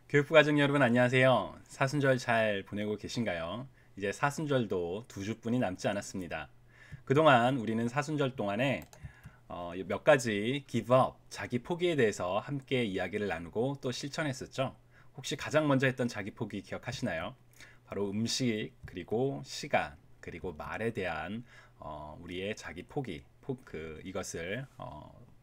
교육부 가족 여러분 안녕하세요. 사순절 잘 보내고 계신가요? 이제 사순절도 두 주뿐이 남지 않았습니다. 그동안 우리는 사순절 동안에 몇 가지 give up, 자기 포기에 대해서 함께 이야기를 나누고 또 실천했었죠. 혹시 가장 먼저 했던 자기 포기 기억하시나요? 바로 음식, 그리고 시간, 그리고 말에 대한 우리의 자기 포기, 이것을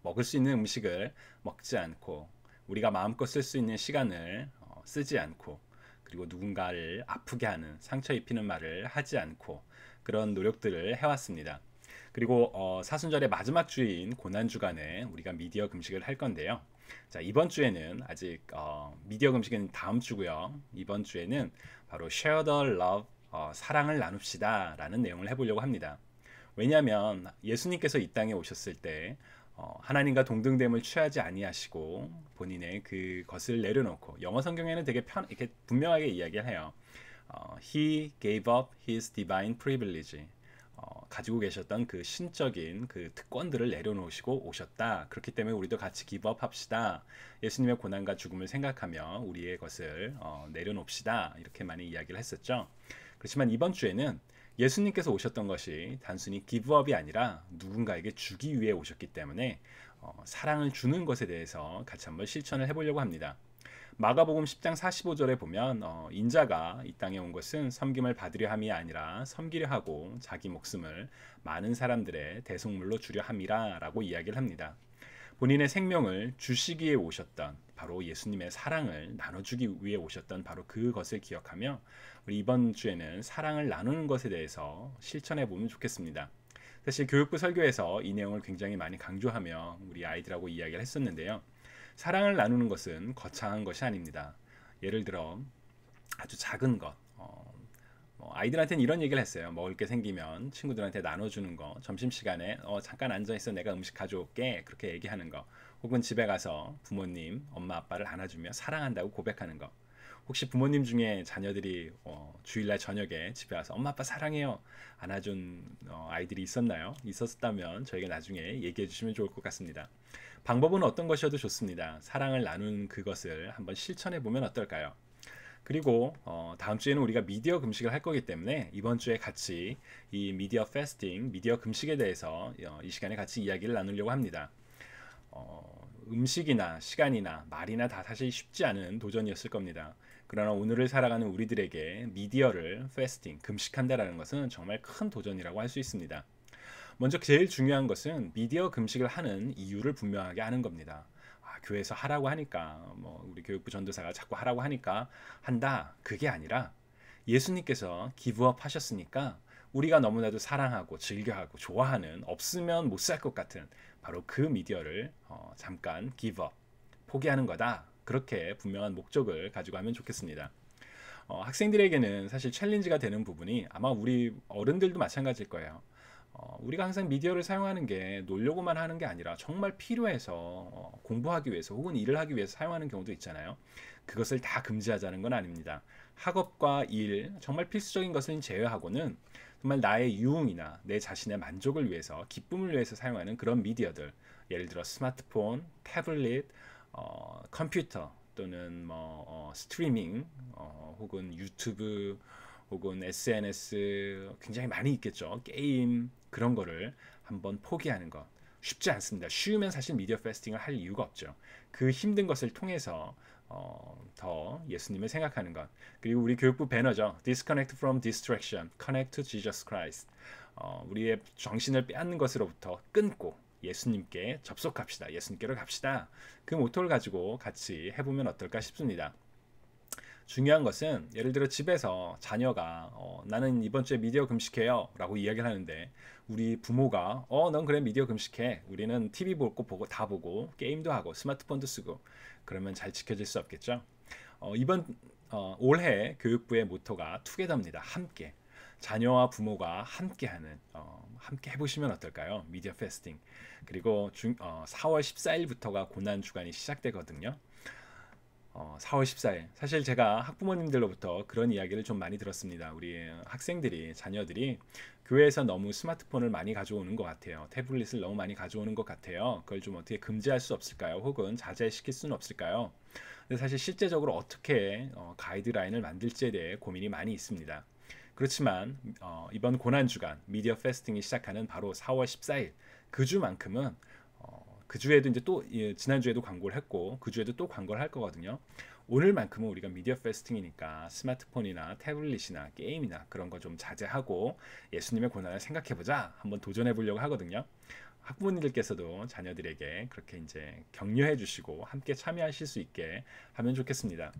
먹을 수 있는 음식을 먹지 않고 우리가 마음껏 쓸 수 있는 시간을 쓰지 않고 그리고 누군가를 아프게 하는 상처 입히는 말을 하지 않고 그런 노력들을 해왔습니다. 그리고 사순절의 마지막 주인 고난 주간에 우리가 미디어 금식을 할 건데요. 자, 이번 주에는 아직 미디어 금식은 다음 주고요. 이번 주에는 바로 Share the Love, 사랑을 나눕시다 라는 내용을 해보려고 합니다. 왜냐하면 예수님께서 이 땅에 오셨을 때 하나님과 동등됨을 취하지 아니하시고 본인의 그것을 내려놓고 영어 성경에는 되게 이렇게 분명하게 이야기를 해요. He gave up his divine privilege. 가지고 계셨던 그 신적인 그 특권들을 내려놓으시고 오셨다. 그렇기 때문에 우리도 같이 기브업 합시다. 예수님의 고난과 죽음을 생각하며 우리의 것을 내려놓읍시다. 이렇게 많이 이야기를 했었죠. 그렇지만 이번 주에는 예수님께서 오셨던 것이 단순히 기브업이 아니라 누군가에게 주기 위해 오셨기 때문에 사랑을 주는 것에 대해서 같이 한번 실천을 해보려고 합니다. 마가복음 10장 45절에 보면 인자가 이 땅에 온 것은 섬김을 받으려 함이 아니라 섬기려 하고 자기 목숨을 많은 사람들의 대속물로 주려 함이라 라고 이야기를 합니다. 본인의 생명을 주시기에 오셨던 바로 예수님의 사랑을 나눠주기 위해 오셨던 바로 그것을 기억하며 우리 이번 주에는 사랑을 나누는 것에 대해서 실천해 보면 좋겠습니다. 사실 교육부 설교에서 이 내용을 굉장히 많이 강조하며 우리 아이들하고 이야기를 했었는데요. 사랑을 나누는 것은 거창한 것이 아닙니다. 예를 들어 아주 작은 것, 아이들한테는 이런 얘기를 했어요. 먹을 게 생기면 친구들한테 나눠주는 거, 점심시간에 잠깐 앉아있어 내가 음식 가져올게 그렇게 얘기하는 거, 혹은 집에 가서 부모님, 엄마 아빠를 안아주며 사랑한다고 고백하는 거. 혹시 부모님 중에 자녀들이 주일날 저녁에 집에 와서 엄마 아빠 사랑해요 안아준 아이들이 있었나요? 있었다면 저에게 나중에 얘기해 주시면 좋을 것 같습니다. 방법은 어떤 것이어도 좋습니다. 사랑을 나누는 그것을 한번 실천해 보면 어떨까요? 그리고 다음 주에는 우리가 미디어 금식을 할 거기 때문에 이번 주에 같이 이 미디어 패스팅, 미디어 금식에 대해서 이 시간에 같이 이야기를 나누려고 합니다. 음식이나 시간이나 말이나 다 사실 쉽지 않은 도전이었을 겁니다. 그러나 오늘을 살아가는 우리들에게 미디어를 패스팅, 금식한다라는 것은 정말 큰 도전이라고 할 수 있습니다. 먼저 제일 중요한 것은 미디어 금식을 하는 이유를 분명하게 하는 겁니다. 교회에서 하라고 하니까 우리 교육부 전도사가 자꾸 하라고 하니까 한다. 그게 아니라 예수님께서 기브업 하셨으니까 우리가 너무나도 사랑하고 즐겨하고 좋아하는 없으면 못 살 것 같은 바로 그 미디어를 잠깐 기브업 포기하는 거다. 그렇게 분명한 목적을 가지고 하면 좋겠습니다. 학생들에게는 사실 챌린지가 되는 부분이 아마 우리 어른들도 마찬가지일 거예요. 우리가 항상 미디어를 사용하는 게 놀려고만 하는 게 아니라 정말 필요해서 공부하기 위해서 혹은 일을 하기 위해서 사용하는 경우도 있잖아요. 그것을 다 금지하자는 건 아닙니다. 학업과 일, 정말 필수적인 것을 제외하고는 정말 나의 유흥이나 내 자신의 만족을 위해서 기쁨을 위해서 사용하는 그런 미디어들, 예를 들어 스마트폰, 태블릿, 컴퓨터 또는 스트리밍 혹은 유튜브 혹은 SNS 굉장히 많이 있겠죠. 게임 그런 거를 한번 포기하는 것 쉽지 않습니다. 쉬우면 사실 미디어 패스팅을 할 이유가 없죠. 그 힘든 것을 통해서 더 예수님을 생각하는 것. 그리고 우리 교육부 배너죠. Disconnect from distraction, connect to Jesus Christ. 우리의 정신을 빼앗는 것으로부터 끊고 예수님께 접속합시다. 예수님께로 갑시다. 그 모토를 가지고 같이 해보면 어떨까 싶습니다. 중요한 것은 예를 들어 집에서 자녀가 나는 이번 주에 미디어 금식해요 라고 이야기를 하는데 우리 부모가 넌 그래 미디어 금식해 우리는 TV 볼 거 보고 다 보고 게임도 하고 스마트폰도 쓰고 그러면 잘 지켜질 수 없겠죠. 이번 올해 교육부의 모토가 투게더입니다. 함께 자녀와 부모가 함께하는 함께 해보시면 어떨까요? 미디어 패스팅. 그리고 4월 14일부터가 고난 주간이 시작되거든요. 4월 14일. 사실 제가 학부모님들로부터 그런 이야기를 좀 많이 들었습니다. 우리 학생들이, 자녀들이 교회에서 너무 스마트폰을 많이 가져오는 것 같아요. 태블릿을 너무 많이 가져오는 것 같아요. 그걸 좀 어떻게 금지할 수 없을까요? 혹은 자제시킬 수는 없을까요? 근데 사실 실제적으로 어떻게 가이드라인을 만들지에 대해 고민이 많이 있습니다. 그렇지만 이번 고난주간 미디어 페스팅이 시작하는 바로 4월 14일 그 주만큼은 그 주에도 이제 또 지난 주에도 광고를 했고 그 주에도 또 광고를 할 거거든요. 오늘만큼은 우리가 미디어 페스팅이니까 스마트폰이나 태블릿이나 게임이나 그런 거 좀 자제하고 예수님의 고난을 생각해 보자. 한번 도전해 보려고 하거든요. 학부모님들께서도 자녀들에게 그렇게 이제 격려해 주시고 함께 참여하실 수 있게 하면 좋겠습니다.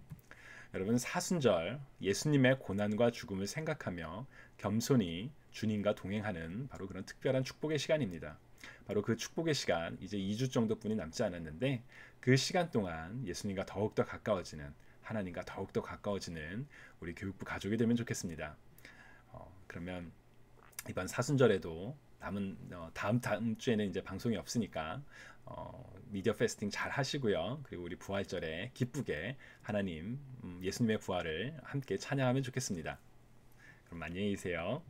여러분, 사순절 예수님의 고난과 죽음을 생각하며 겸손히 주님과 동행하는 바로 그런 특별한 축복의 시간입니다. 바로 그 축복의 시간, 이제 2주 정도뿐이 남지 않았는데 그 시간 동안 예수님과 더욱더 가까워지는, 하나님과 더욱더 가까워지는 우리 교육부 가족이 되면 좋겠습니다. 그러면 이번 사순절에도 남은 다음 주에는 이제 방송이 없으니까 미디어 페스팅 잘 하시고요. 그리고 우리 부활절에 기쁘게 하나님, 예수님의 부활을 함께 찬양하면 좋겠습니다. 그럼 안녕히 계세요.